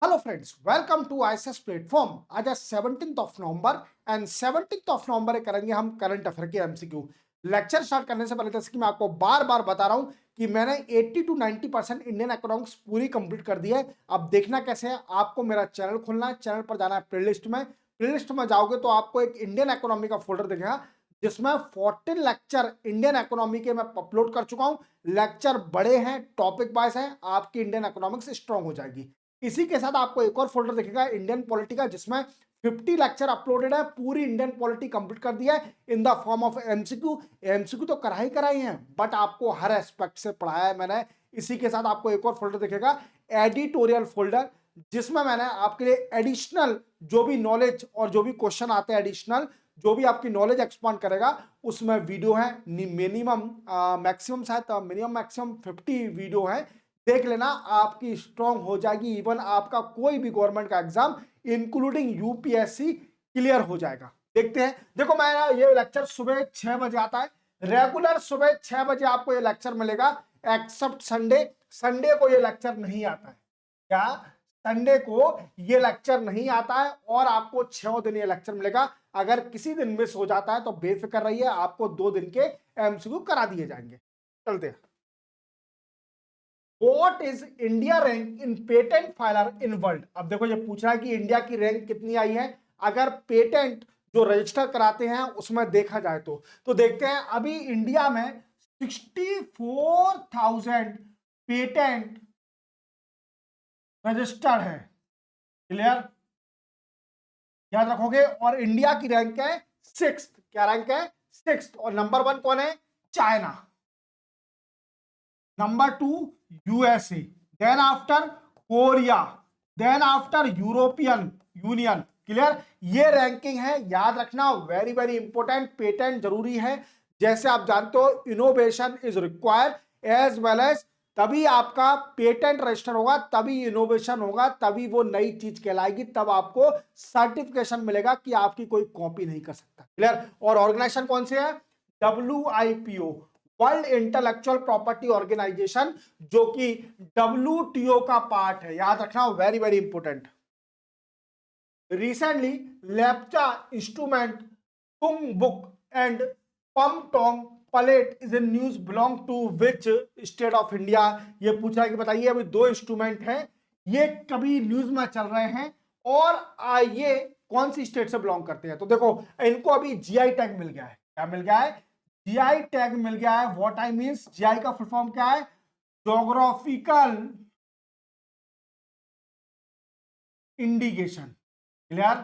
Hello friends, welcome to ISS platform. आज है 17th of November and 17th of November करेंगे हम current affair के एमसीक्यू। लेक्चर स्टार्ट करने से पहले जैसे कि मैं आपको बार बार बता रहा हूं कि मैंने 80 to 90% इंडियन इकोनॉमिक्स पूरी कंप्लीट कर दी है। अब देखना कैसे है, आपको मेरा चैनल खोलना है, चैनल पर जाना है प्लेलिस्ट में। प्लेलिस्ट में जाओगे तो आपको एक इंडियन इकोनॉमी का फोल्डर दिखेगा जिसमें 14 लेक्चर इंडियन इकोनॉमी के मैं अपलोड कर चुका हूं। लेक्चर बड़े हैं, टॉपिक वाइज है, आपकी इंडियन इकोनॉमिक्स स्ट्रांग हो जाएगी। इसी के साथ आपको एक और फोल्डर दिखेगा इंडियन पॉलिटी का, जिसमें 50 लेक्चर अपलोडेड है। पूरी इंडियन पॉलिटी कंप्लीट कर दिया है in the form of MCQ. MCQ तो कराई है, बट आपको हर एस्पेक्ट से पढ़ाया है मैंने। इसी के साथ आपको एक और फोल्डर दिखेगा एडिटोरियल फोल्डर, जिसमें मैंने आपके लिए एडिशनल जो भी नॉलेज और जो भी क्वेश्चन आते हैं, एडिशनल जो भी आपकी नॉलेज एक्सपांड करेगा उसमें वीडियो है। मिनिमम मैक्सिमम शायद मिनिमम मैक्सिमम 50 वीडियो है। देख लेना, आपकी स्ट्रांग हो जाएगी। इवन आपका कोई भी गवर्नमेंट का एग्जाम इंक्लूडिंग यूपीएससी क्लियर हो जाएगा। देखते हैं। देखो, मेरा ये लेक्चर सुबह 6 बजे आता है। रेगुलर सुबह 6 बजे आपको ये लेक्चर मिलेगा, एक्सेप्ट संडे। संडे को ये लेक्चर नहीं आता है। क्या? संडे को ये लेक्चर नहीं आता है और आपको 6 दिन ये लेक्चर मिलेगा। अगर किसी दिन मिस हो जाता है तो बेफिक्र रहिए, आपको 2 दिन के एमसीक्यू करा दिए जाएंगे। चलते हैं। What is India rank in patent filer in world? अब देखो, ये पूछ रहा है कि इंडिया की रैंक कितनी आई है अगर पेटेंट जो रजिस्टर कराते हैं उसमें देखा जाए तो देखते हैं। अभी इंडिया में 64,000 पेटेंट रजिस्टर्ड है। क्लियर? याद रखोगे। और इंडिया की रैंक है 6th। क्या रैंक है? 6th। और नंबर 1 कौन है? China. Number 2 USA, then after Korea, then after European Union. Clear? ये रैंकिंग है, याद रखना, वेरी वेरी इंपॉर्टेंट। पेटेंट जरूरी है। जैसे आप जानते हो innovation is required as well as, तभी आपका पेटेंट रजिस्टर होगा, तभी इनोवेशन होगा, तभी वो नई चीज कहलाएगी, तब आपको सर्टिफिकेशन मिलेगा कि आपकी कोई कॉपी नहीं कर सकता। क्लियर? और ऑर्गेनाइजेशन कौन से है? WIPO, world intellectual property organisation, जो कि WTO का पार्ट है। याद रखना, very very important. Recently Lepcha instrument Tungbuk and Pumtong Pulit is in news belong to which state of India? ये पूछा है कि बताइए, अभी 2 इंस्ट्रूमेंट हैं, ये कभी न्यूज में चल रहे हैं और ये कौन सी स्टेट से बिलोंग करते हैं? तो देखो, इनको अभी जीआई टैग मिल गया है। क्या मिल गया है? जीआई टैग मिल गया है। व्हाट आई मींस, जीआई का फुल फॉर्म क्या है? Geographical indication. Clear?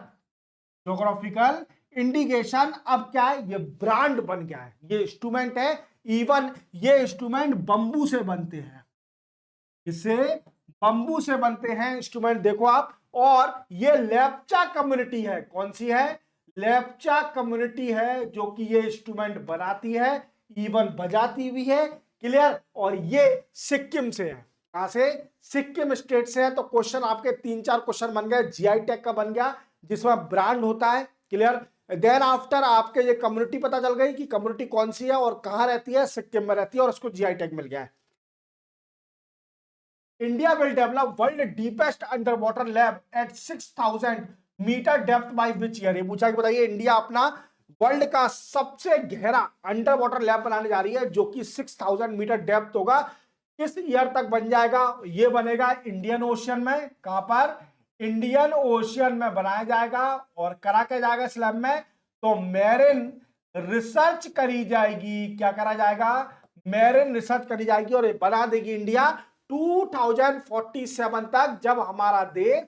Geographical indication. अब क्या है? ये ब्रांड बन गया है, ये इंस्ट्रूमेंट है। इवन ये इंस्ट्रूमेंट बंबू से बनते हैं। इससे बंबू से बनते हैं इंस्ट्रूमेंट, देखो आप। और ये लेप्चा कम्युनिटी है। कौन सी है? लेप्चा कम्युनिटी है जो कि ये इंस्ट्रूमेंट बनाती है, इवन बजाती भी है। क्लियर? और ये सिक्किम से है। कहां से? सिक्किम स्टेट से है। तो क्वेश्चन आपके 3-4 क्वेश्चन बन गए। जीआई टैग का बन गया जिसमें ब्रांड होता है। क्लियर? देन आफ्टर आपके ये कम्युनिटी पता चल गई कि कम्युनिटी कौन सी है और कहां रहती है। सिक्किम में रहती है और उसको जीआई टैग मिल गया है। India will develop world deepest underwater lab at 6,000 metre depth by which year? ये पूछा कि बताइए, इंडिया अपना वर्ल्ड का सबसे गहरा अंडर वाटर लैब बनाने जा रही है जो कि 6,000 मीटर डेप्थ होगा। किस ईयर तक बन जाएगा? ये बनेगा इंडियन ओशियन में। कहां पर? इंडियन ओशियन में बनाया जाएगा। और करा के जाएगा इस लैब में? तो मेरिन रिसर्च करी जाएगी। क्या करा जाएगा? मेरिन रिसर्च करी जाएगी और ये बना देगी इंडिया 2047 तक, जब हमारा देश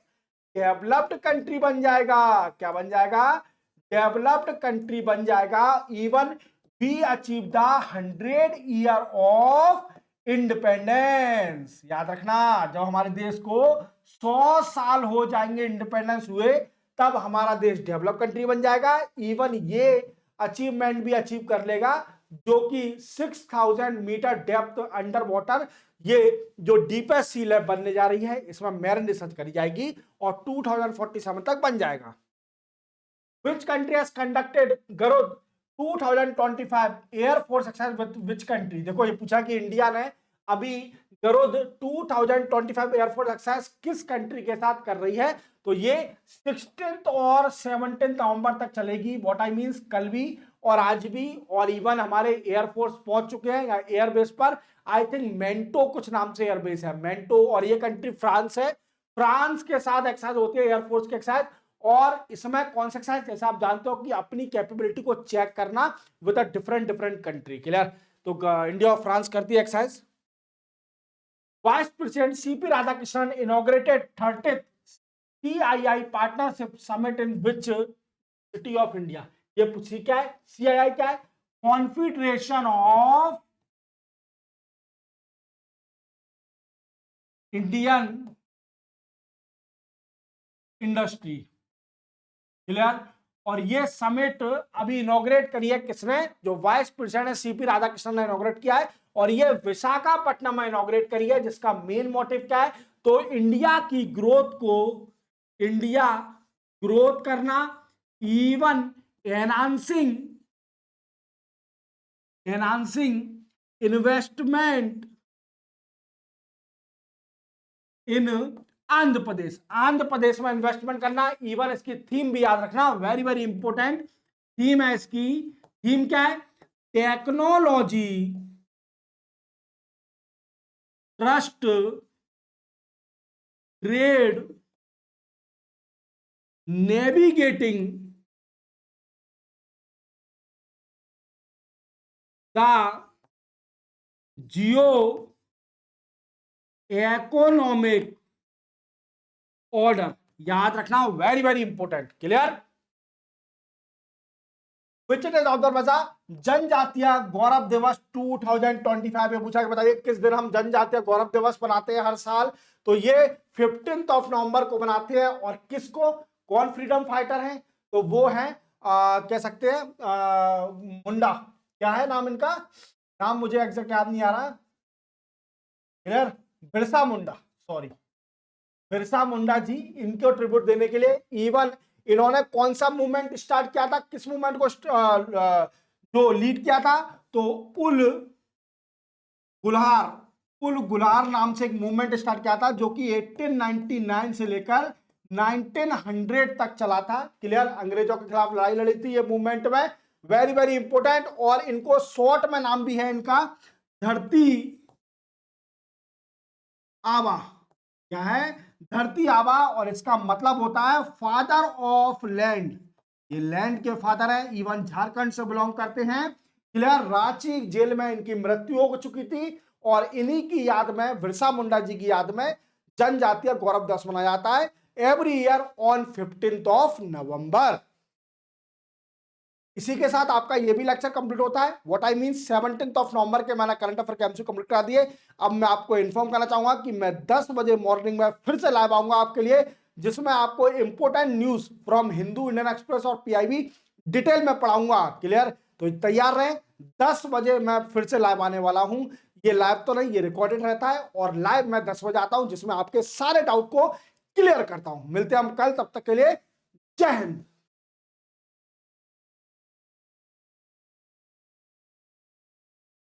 डेवलप्ड कंट्री बन जाएगा। क्या बन जाएगा? डेवलप्ड कंट्री बन जाएगा। Even we achieve the 100 year of independence. याद रखना, जब हमारे देश को 100 साल हो जाएंगे इंडिपेंडेंस हुए, तब हमारा देश डेवलप कंट्री बन जाएगा। इवन ये अचीवमेंट भी अचीव कर लेगा जो कि 6,000 मीटर डेप्थ अंडर वाटर, ये जो डीपेस्ट सी लैब बनने जा रही है, इसमें मेरिन रिसर्च करी जाएगी और 2047 तक बन जाएगा। Which country has conducted Garud 2025 air force exercise with which country? देखो, ये पूछा कि इंडिया ने अभी गरुड़ 2025 एयरफोर्स एक्सरसाइज किस कंट्री के साथ कर रही है? तो ये 16 और 17 नवंबर तक चलेगी। व्हाट आई मींस, कल भी और आज भी, और इवन हमारे एयरफोर्स पहुंच चुके हैं या एयरबेस पर। आई थिंक मेंटो कुछ नाम से एयरबेस है, मेंटो, और ये कंट्री फ्रांस है। फ्रांस के साथ एक्सरसाइज होती है एयरफोर्स की एक्सरसाइज। और इसमें कौन सा एक्सरसाइज, जैसे आप जानते हो कि अपनी कैपेबिलिटी को चेक करना with a different different country. Clear? तो इंडिया और फ्रांस करती है exercise. Vice President CP Radhakrishnan inaugurated 30th CII Partnership Summit in which city of India? ये पूछी क्या है? CII क्या है? Confederation of Indian industry. Clear? और ये समिट अभी इनॉग्रेट करी है किसने? जो वाइस प्रेसिडेंट है सीपी राधाकृष्णन ने इनॉग्रेट किया है, और ये विशाखापट्टनम में इनॉग्रेट करी है, जिसका मेन मोटिव क्या है? तो इंडिया की ग्रोथ को, इंडिया ग्रोथ करना, even enhancing investment in Andhra Pradesh. Andhra Pradesh में इन्वेस्टमेंट करना। इवन इसकी थीम भी याद रखना, वेरी वेरी इंपॉर्टेंट थीम है इसकी। थीम क्या है? Technology, trust, trade, navigating the Jio economic order. याद रखना, very very important. Clear? Which is of बजा जनजातीय गौरव दिवस 2025 में पूछा कि बताइए किस दिन हम जनजातीय गौरव दिवस मनाते हैं हर साल? तो ये 15 नवंबर को मनाते हैं। और किसको? कौन फ्रीडम फाइटर है? तो वो है कह सकते हैं मुंडा। क्या है नाम इनका? नाम मुझे एग्जैक्ट याद नहीं आ रहा। क्लियर? बिरसा मुंडा, सॉरी, बिरसा मुंडा जी। इनको ट्रिब्यूट देने के लिए इवन इन्होंने कौन सा मूवमेंट स्टार्ट किया था? किस मूवमेंट को जो लीड किया था? तो उल गुलार नाम से एक मूवमेंट स्टार्ट किया था, जो कि 1899 से लेकर 1900 तक चला था। क्लियर? अंग्रेजों के खिलाफ लड़ाई लड़ी थी ये मूवमेंट में। Very very important. और इनको शॉर्ट में नाम भी है इनका धरती आबा। क्या है? धरती आबा। और इसका मतलब होता है फादर ऑफ लैंड। ये लैंड के फादर है, इवन झारखंड से बिलोंग करते हैं। क्लियर? रांची जेल में इनकी मृत्यु हो चुकी थी, और इन्हीं की याद में, बिरसा मुंडा जी की याद में जनजातीय गौरव दिवस मनाया जाता है एवरी ईयर ऑन 15 नवंबर। इसी के साथ आपका ये भी लेक्चर कंप्लीट होता है। व्हाट आई मीन, 17 नवंबर के मैंने करंट अफेयर के एमसीक्यू कंप्लीट करा दिए। अब मैं आपको इन्फॉर्म करना चाहूंगा कि मैं 10 बजे मॉर्निंग में फिर से लाइव आऊंगा आपके लिए, जिसमें आपको important news from Hindu, Indian express और पीआईबी डिटेल में पढ़ाऊंगा। क्लियर? तो तैयार रहें, 10 बजे मैं फिर से लाइव आने वाला हूं। ये लाइव तो नहीं, ये रिकॉर्डेड रहता है, और लाइव मैं 10 बजे आता हूं, जिसमें आपके सारे डाउट को क्लियर करता हूं। मिलते हैं हम कल, तब तक के लिए जय हिंद।